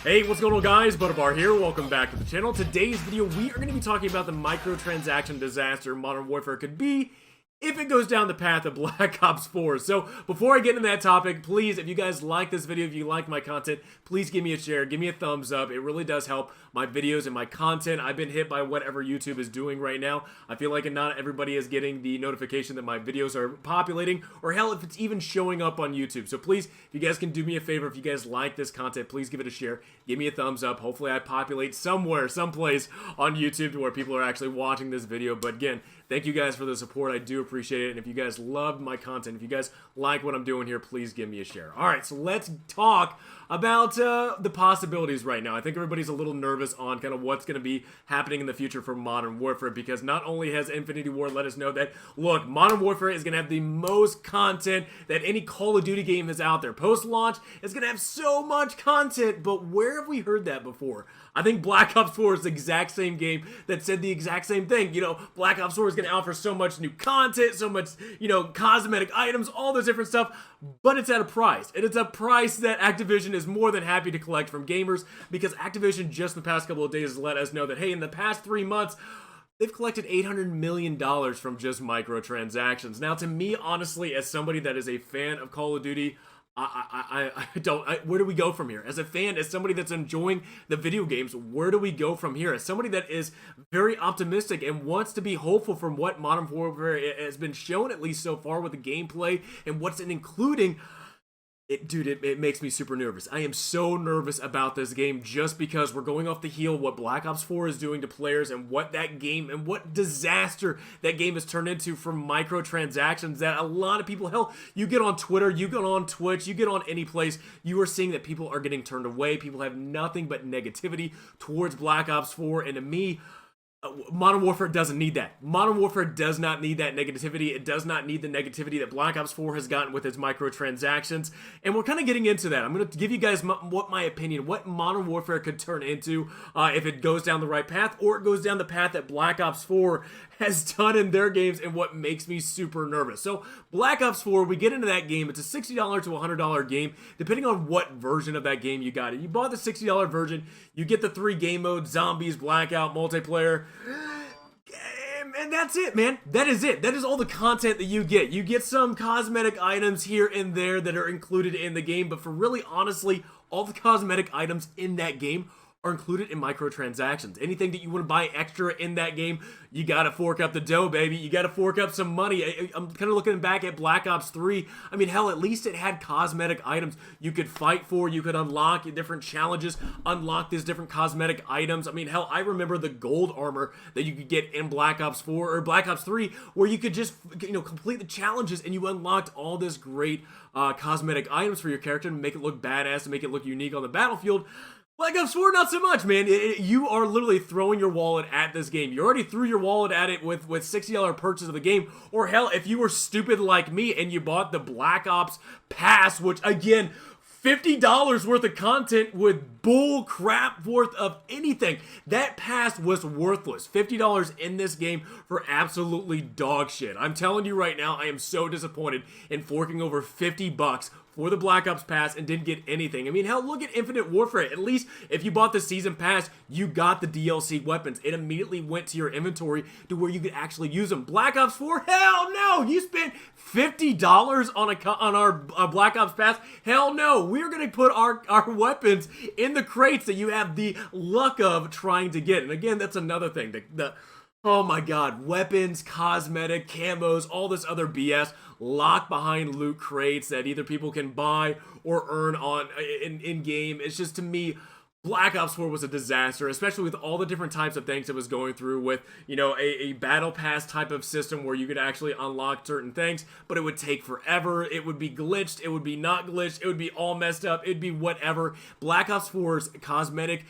Hey, what's going on guys? Butterbar here, welcome back to the channel. Today's video, we are going to be talking about the microtransaction disaster Modern Warfare could be if it goes down the path of Black Ops 4. So, before I get into that topic, please, if you guys like this video, if you like my content, please give me a share, give me a thumbs up. It really does help my videos and my content. I've been hit by whatever YouTube is doing right now. I feel like not everybody is getting the notification that my videos are populating, or hell, if it's even showing up on YouTube. So please, if you guys can do me a favor, if you guys like this content, please give it a share, give me a thumbs up. Hopefully I populate somewhere, someplace on YouTube to where people are actually watching this video. But again, thank you guys for the support. I do appreciate it. And if you guys love my content, if you guys like what I'm doing here, please give me a share. All right, so let's talk about the possibilities right now. I think everybody's a little nervous on kind of what's going to be happening in the future for Modern Warfare, because not only has Infinity Ward let us know that, look, Modern Warfare is going to have the most content that any Call of Duty game is out there. Post-launch, it's going to have so much content, but where have we heard that before? I think Black Ops 4 is the exact same game that said the exact same thing. You know, Black Ops 4 is going to offer so much new content, so much, you know, cosmetic items, all this different stuff, but it's at a price. And it's a price that Activision is more than happy to collect from gamers, because Activision just in the past couple of days has let us know that, hey, in the past 3 months, they've collected $800 million from just microtransactions. Now, to me, honestly, as somebody that is a fan of Call of Duty, where do we go from here? As a fan, as somebody that's enjoying the video games, where do we go from here? As somebody that is very optimistic and wants to be hopeful from what Modern Warfare has been shown, at least so far, with the gameplay and what's including, it makes me super nervous. I am so nervous about this game just because we're going off the heel what Black Ops 4 is doing to players and what that game and what disaster that game has turned into from microtransactions that a lot of people, hell, you get on Twitter, you get on Twitch, you get on any place, you are seeing that people are getting turned away. People have nothing but negativity towards Black Ops 4, and to me, Modern Warfare doesn't need that. Modern Warfare does not need that negativity. It does not need the negativity that Black Ops 4 has gotten with its microtransactions. And we're kind of getting into that. I'm going to give you guys my opinion, what Modern Warfare could turn into if it goes down the right path, or it goes down the path that Black Ops 4 has done in their games, and what makes me super nervous. So Black Ops 4, we get into that game. It's a $60 to $100 game, depending on what version of that game you got. If you bought the $60 version, you get the 3 game modes: Zombies, Blackout, Multiplayer. And that's it, man. That is it. That is all the content that you get. You get some cosmetic items here and there that are included in the game, but for really, honestly, all the cosmetic items in that game are included in microtransactions. Anything that you want to buy extra in that game, you gotta fork up the dough, baby. You gotta fork up some money. I'm kind of looking back at Black Ops 3. I mean, hell, at least it had cosmetic items you could fight for. You could unlock different challenges, unlock these different cosmetic items. I mean, hell, I remember the gold armor that you could get in Black Ops 4 or Black Ops 3, where you could just, you know, complete the challenges and you unlocked all this great cosmetic items for your character to make it look badass, to make it look unique on the battlefield. Black Ops 4, not so much, man. You are literally throwing your wallet at this game. You already threw your wallet at it with $60 purchase of the game. Or hell, if you were stupid like me and you bought the Black Ops Pass, which, again, $50 worth of content with bull crap worth of anything. That pass was worthless. $50 in this game for absolutely dog shit. I'm telling you right now, I am so disappointed in forking over $50 for the Black Ops Pass and didn't get anything. I mean, hell, look at Infinite Warfare. At least if you bought the Season Pass, you got the DLC weapons. It immediately went to your inventory to where you could actually use them. Black Ops 4? Hell no! You spent $50 on our Black Ops Pass? Hell no! We're gonna put our weapons in the crates that you have the luck of trying to get. And again, that's another thing. Oh my god, weapons, cosmetic, camos, all this other BS locked behind loot crates that either people can buy or earn on in-game. It's just, to me, Black Ops 4 was a disaster, especially with all the different types of things it was going through with, you know, a battle pass type of system where you could actually unlock certain things, but it would take forever. It would be glitched. It would be not glitched. It would be all messed up. It'd be whatever. Black Ops 4's cosmetic,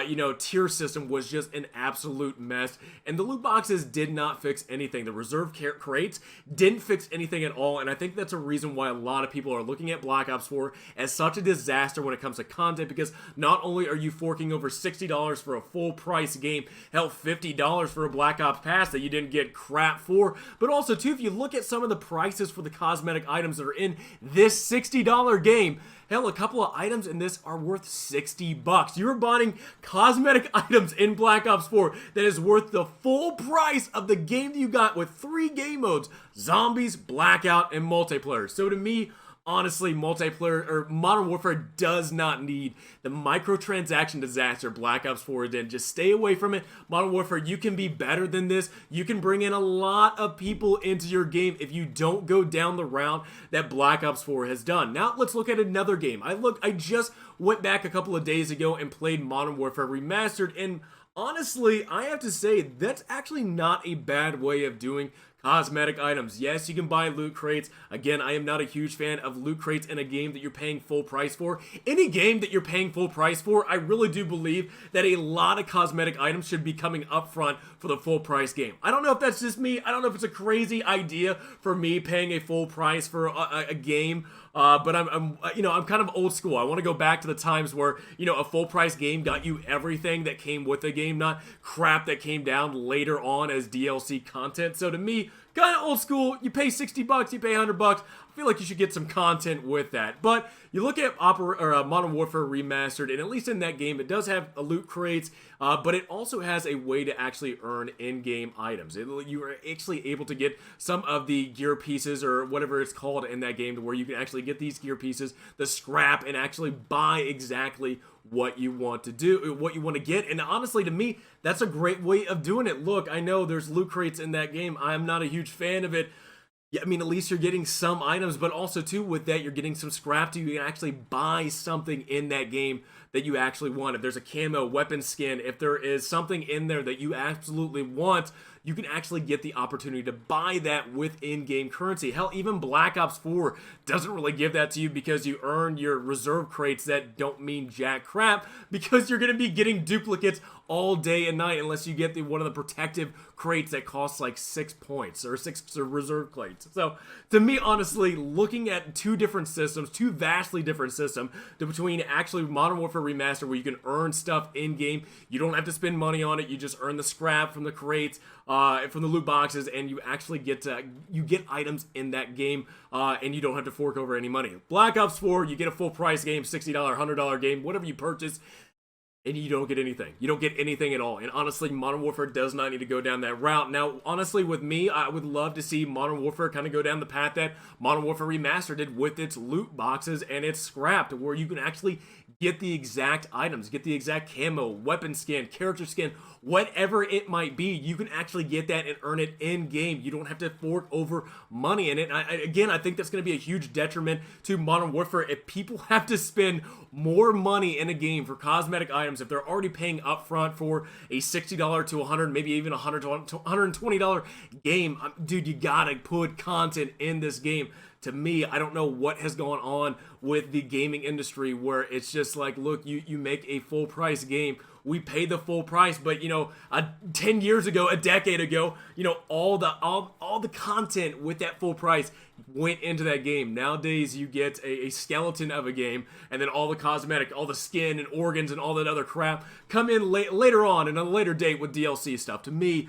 you know, tier system was just an absolute mess, and the loot boxes did not fix anything. The reserve crates didn't fix anything at all, and I think that's a reason why a lot of people are looking at Black Ops 4 as such a disaster when it comes to content, because not only are you forking over $60 for a full price game, hell, $50 for a Black Ops Pass that you didn't get crap for. But also too, if you look at some of the prices for the cosmetic items that are in this $60 game, hell, a couple of items in this are worth $60. You're buying cosmetic items in Black Ops 4 that is worth the full price of the game that you got with 3 game modes: Zombies, Blackout, and Multiplayer. So to me, honestly, multiplayer or Modern Warfare does not need the microtransaction disaster Black Ops 4 did. Just stay away from it. Modern Warfare, you can be better than this. You can bring in a lot of people into your game if you don't go down the route that Black Ops 4 has done. Now let's look at another game. I just went back a couple of days ago and played Modern Warfare Remastered, and honestly, I have to say that's actually not a bad way of doing cosmetic items. Yes, you can buy loot crates. Again, I am not a huge fan of loot crates in a game that you're paying full price for. Any game that you're paying full price for, I really do believe that a lot of cosmetic items should be coming up front for the full price game. I don't know if that's just me. I don't know if it's a crazy idea for me paying a full price for a game. But I'm kind of old school. I want to go back to the times where, a full price game got you everything that came with the game, not crap that came down later on as DLC content. So to me, kind of old school. You pay $60, you pay $100. I feel like you should get some content with that. But you look at Modern Warfare Remastered, and at least in that game, it does have loot crates, but it also has a way to actually earn in-game items. You are actually able to get some of the gear pieces, or whatever it's called in that game, where you can actually get these gear pieces, the scrap, and actually buy exactly what you want to do, what you want to get. And honestly, to me, that's a great way of doing it. Look, I know there's loot crates in that game. I'm not a huge fan of it. Yeah, I mean, at least you're getting some items, but also too, with that, you're getting some scrap too. You can actually buy something in that game that you actually want. If there's a camo, weapon skin, if there is something in there that you absolutely want, you can actually get the opportunity to buy that with in-game currency. Hell, even Black Ops 4 doesn't really give that to you because you earn your reserve crates that don't mean jack crap, because you're going to be getting duplicates all day and night unless you get one of the protective crates that costs like 6 points or 6 reserve crates. So to me, honestly, looking at two different systems, two vastly different systems, between actually Modern Warfare Remastered, where you can earn stuff in-game, you don't have to spend money on it, you just earn the scrap from the crates, from the loot boxes, and you actually get items in that game, and you don't have to fork over any money. Black Ops 4, you get a full price game, $60, $100 game, whatever you purchase, and you don't get anything. You don't get anything at all. And honestly, Modern Warfare does not need to go down that route. Now, honestly, with me, I would love to see Modern Warfare kind of go down the path that Modern Warfare Remastered did with its loot boxes and its scrap, where you can actually get the exact items, get the exact camo, weapon skin, character skin, whatever it might be. You can actually get that and earn it in-game. You don't have to fork over money in it. Again, I think that's going to be a huge detriment to Modern Warfare if people have to spend more money in a game for cosmetic items if they're already paying upfront for a $60 to $100, maybe even $100 to $120 game. Dude, you gotta put content in this game. To me, I don't know what has gone on with the gaming industry where it's just like, look, you make a full price game, we pay the full price, but 10 years ago, a decade ago, all the content with that full price went into that game. Nowadays, you get a skeleton of a game, and then all the cosmetic, all the skin and organs and all that other crap come in later on in a later date with DLC stuff. To me,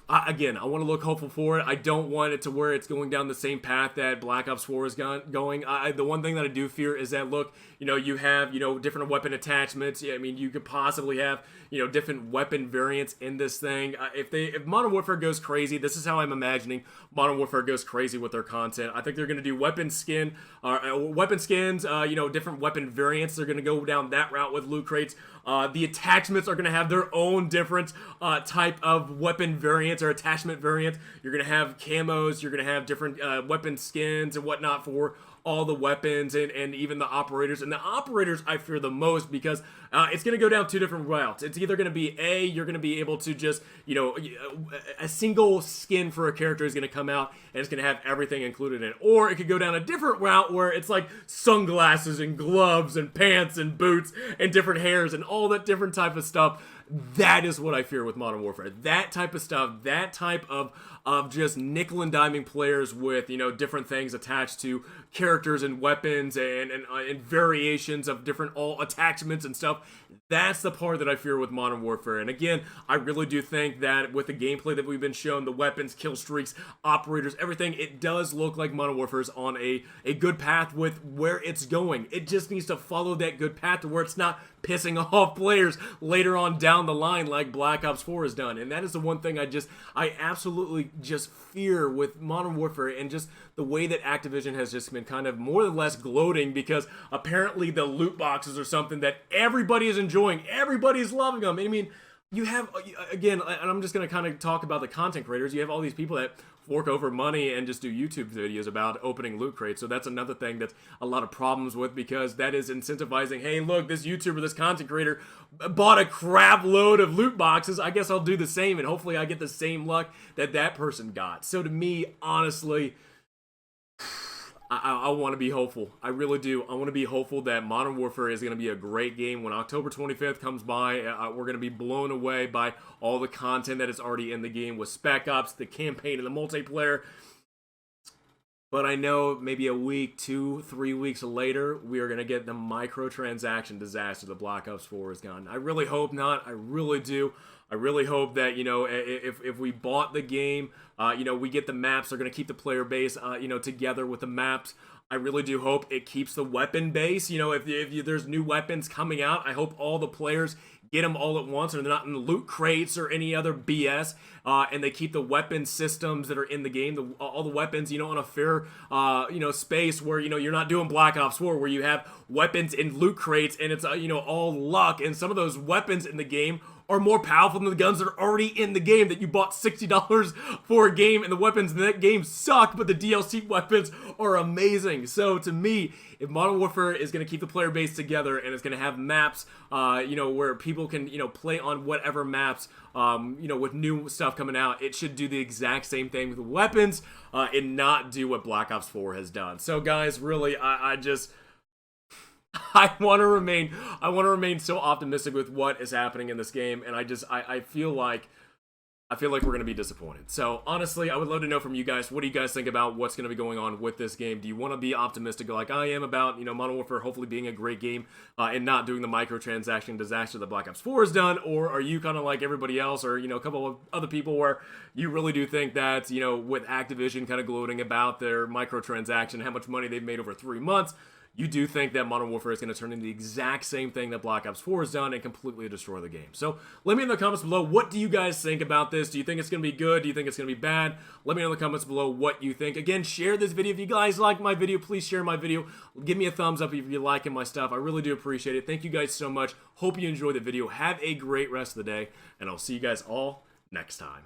again, I want to look hopeful for it. I don't want it to where it's going down the same path that Black Ops 4 is going. The one thing that I do fear is that, look, you have, different weapon attachments. I mean, you could possibly have, different weapon variants in this thing. If Modern Warfare goes crazy, this is how I'm imagining Modern Warfare goes crazy with their content. I think they're going to do weapon skins, different weapon variants. They're going to go down that route with loot crates. The attachments are going to have their own different type of weapon variants or attachment variants. You're going to have camos, you're going to have different weapon skins and whatnot for all the weapons and even the operators. And the operators I fear the most because it's going to go down two different routes. It's either going to be you're going to be able to just, a single skin for a character is going to come out and it's going to have everything included in it. Or it could go down a different route where it's like sunglasses and gloves and pants and boots and different hairs and all that different type of stuff. That is what I fear with Modern Warfare. That type of stuff, that type of of just nickel and diming players with, you know, different things attached to characters and weapons and variations of different all attachments and stuff. That's the part that I fear with Modern Warfare. And again, I really do think that with the gameplay that we've been shown, the weapons, kill streaks, operators, everything, it does look like Modern Warfare is on a good path with where it's going. It just needs to follow that good path to where it's not pissing off players later on down the line like Black Ops 4 has done. And that is the one thing I absolutely just fear with Modern Warfare, and just the way that Activision has just been kind of more or less gloating because apparently the loot boxes are something that everybody is enjoying. Everybody's loving them. I mean, you have, again, and I'm just going to kind of talk about the content creators. You have all these people that fork over money and just do YouTube videos about opening loot crates. So that's another thing that's a lot of problems with, because that is incentivizing, hey, look, this YouTuber, this content creator bought a crap load of loot boxes. I guess I'll do the same, and hopefully I get the same luck that that person got. So to me, honestly, I want to be hopeful. I really do. I want to be hopeful that Modern Warfare is going to be a great game. When October 25th comes by, we're going to be blown away by all the content that is already in the game with Spec Ops, the campaign, and the multiplayer. But I know maybe a week, 2-3 weeks later, we are going to get the microtransaction disaster that Black Ops 4 has gone. I really hope not. I really do. I really hope that, you know, if we bought the game, you know, we get the maps. They're going to keep the player base, you know, together with the maps. I really do hope it keeps the weapon base. You know, if there's new weapons coming out, I hope all the players get them all at once, or they're not in loot crates or any other BS, and they keep the weapon systems that are in the game, all the weapons, you know, on a fair, you know, space where, you know, you're not doing Black Ops 4 where you have weapons in loot crates and it's, you know, all luck, and some of those weapons in the game are more powerful than the guns that are already in the game that you bought $60 for a game, and the weapons in that game suck, but the DLC weapons are amazing. So to me, if Modern Warfare is going to keep the player base together and it's going to have maps, you know, where people can, you know, play on whatever maps, you know, with new stuff coming out, it should do the exact same thing with weapons, and not do what Black Ops 4 has done. So guys, really, I want to remain so optimistic with what is happening in this game, and I feel like we're going to be disappointed. So honestly, I would love to know from you guys, what do you guys think about what's going to be going on with this game? Do you want to be optimistic like I am about, you know, Modern Warfare hopefully being a great game, and not doing the microtransaction disaster that Black Ops 4 has done? Or are you kind of like everybody else, or, you know, a couple of other people where you really do think that, you know, with Activision kind of gloating about their microtransaction, how much money they've made over 3 months, you do think that Modern Warfare is going to turn into the exact same thing that Black Ops 4 has done and completely destroy the game? So let me know in the comments below, what do you guys think about this? Do you think it's going to be good? Do you think it's going to be bad? Let me know in the comments below what you think. Again, share this video. If you guys like my video, please share my video. Give me a thumbs up if you're liking my stuff. I really do appreciate it. Thank you guys so much. Hope you enjoyed the video. Have a great rest of the day, and I'll see you guys all next time.